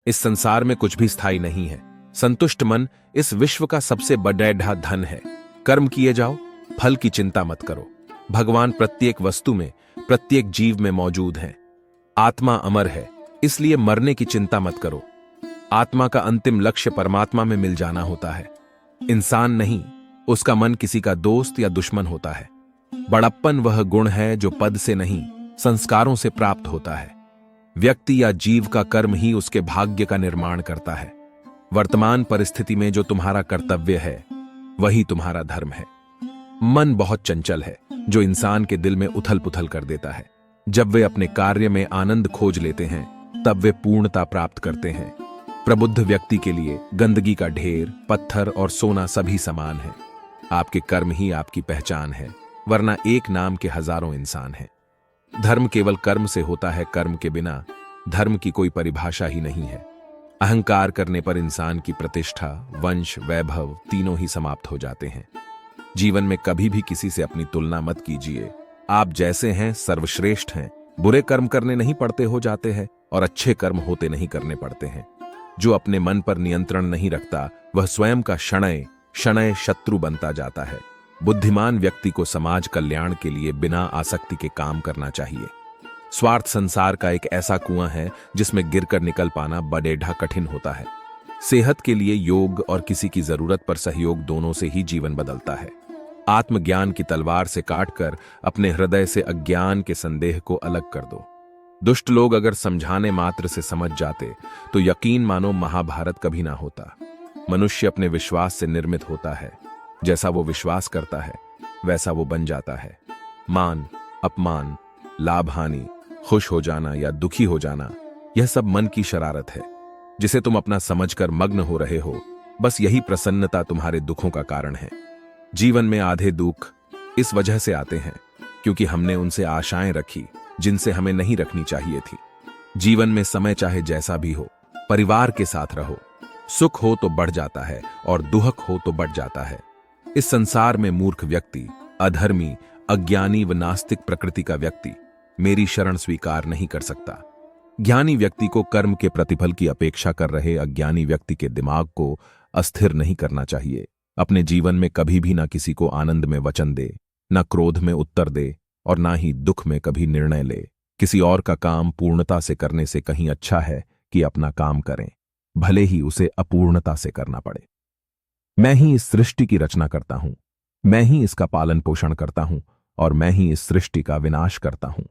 इस संसार में कुछ भी स्थायी नहीं है। संतुष्ट मन इस विश्व का सबसे बड़ा धन है। कर्म किए जाओ, फल की चिंता मत करो। भगवान प्रत्येक वस्तु में, प्रत्येक जीव में मौजूद हैं। आत्मा अमर है, इसलिए मरने की चिंता मत करो। आत्मा का अंतिम लक्ष्य परमात्मा में मिल जाना होता है। इंसान नहीं, उसका मन किसी का दोस्त या दुश्मन होता है। बड़प्पन वह गुण है जो पद से नहीं, संस्कारों से प्राप्त होता है। व्यक्ति या जीव का कर्म ही उसके भाग्य का निर्माण करता है। वर्तमान परिस्थिति में जो तुम्हारा कर्तव्य है, वही तुम्हारा धर्म है। मन बहुत चंचल है, जो इंसान के दिल में उथल पुथल कर देता है। जब वे अपने कार्य में आनंद खोज लेते हैं, तब वे पूर्णता प्राप्त करते हैं। प्रबुद्ध व्यक्ति के लिए गंदगी का ढेर, पत्थर और सोना सभी समान है। आपके कर्म ही आपकी पहचान है, वरना एक नाम के हजारों इंसान हैं। धर्म केवल कर्म से होता है, कर्म के बिना धर्म की कोई परिभाषा ही नहीं है। अहंकार करने पर इंसान की प्रतिष्ठा, वंश, वैभव तीनों ही समाप्त हो जाते हैं। जीवन में कभी भी किसी से अपनी तुलना मत कीजिए। आप जैसे हैं सर्वश्रेष्ठ हैं। बुरे कर्म करने नहीं पड़ते हो जाते हैं, और अच्छे कर्म होते नहीं करने पड़ते हैं। जो अपने मन पर नियंत्रण नहीं रखता, वह स्वयं का शणय शणय शत्रु बनता जाता है। बुद्धिमान व्यक्ति को समाज कल्याण के लिए बिना आसक्ति के काम करना चाहिए। स्वार्थ संसार का एक ऐसा कुआं है जिसमें गिरकर निकल पाना बड़ेढ़ा कठिन होता है। सेहत के लिए योग और किसी की जरूरत पर सहयोग दोनों से ही जीवन बदलता है। आत्मज्ञान की तलवार से काटकर अपने हृदय से अज्ञान के संदेह को अलग कर दो। दुष्ट लोग अगर समझाने मात्र से समझ जाते तो यकीन मानो महाभारत कभी ना होता। मनुष्य अपने विश्वास से निर्मित होता है। जैसा वो विश्वास करता है, वैसा वो बन जाता है। मान, अपमान, लाभ हानि, खुश हो जाना या दुखी हो जाना, यह सब मन की शरारत है, जिसे तुम अपना समझकर मग्न हो रहे हो। बस यही प्रसन्नता तुम्हारे दुखों का कारण है। जीवन में आधे दुख इस वजह से आते हैं क्योंकि हमने उनसे आशाएं रखी जिनसे हमें नहीं रखनी चाहिए थी। जीवन में समय चाहे जैसा भी हो, परिवार के साथ रहो। सुख हो तो बढ़ जाता है और दुख हो तो बढ़ जाता है। इस संसार में मूर्ख व्यक्ति, अधर्मी, अज्ञानी व नास्तिक प्रकृति का व्यक्ति मेरी शरण स्वीकार नहीं कर सकता। ज्ञानी व्यक्ति को कर्म के प्रतिफल की अपेक्षा कर रहे अज्ञानी व्यक्ति के दिमाग को अस्थिर नहीं करना चाहिए। अपने जीवन में कभी भी ना किसी को आनंद में वचन दे, न क्रोध में उत्तर दे और ना ही दुख में कभी निर्णय ले। किसी और का काम पूर्णता से करने से कहीं अच्छा है कि अपना काम करें, भले ही उसे अपूर्णता से करना पड़े। मैं ही इस सृष्टि की रचना करता हूं, मैं ही इसका पालन पोषण करता हूं और मैं ही इस सृष्टि का विनाश करता हूं।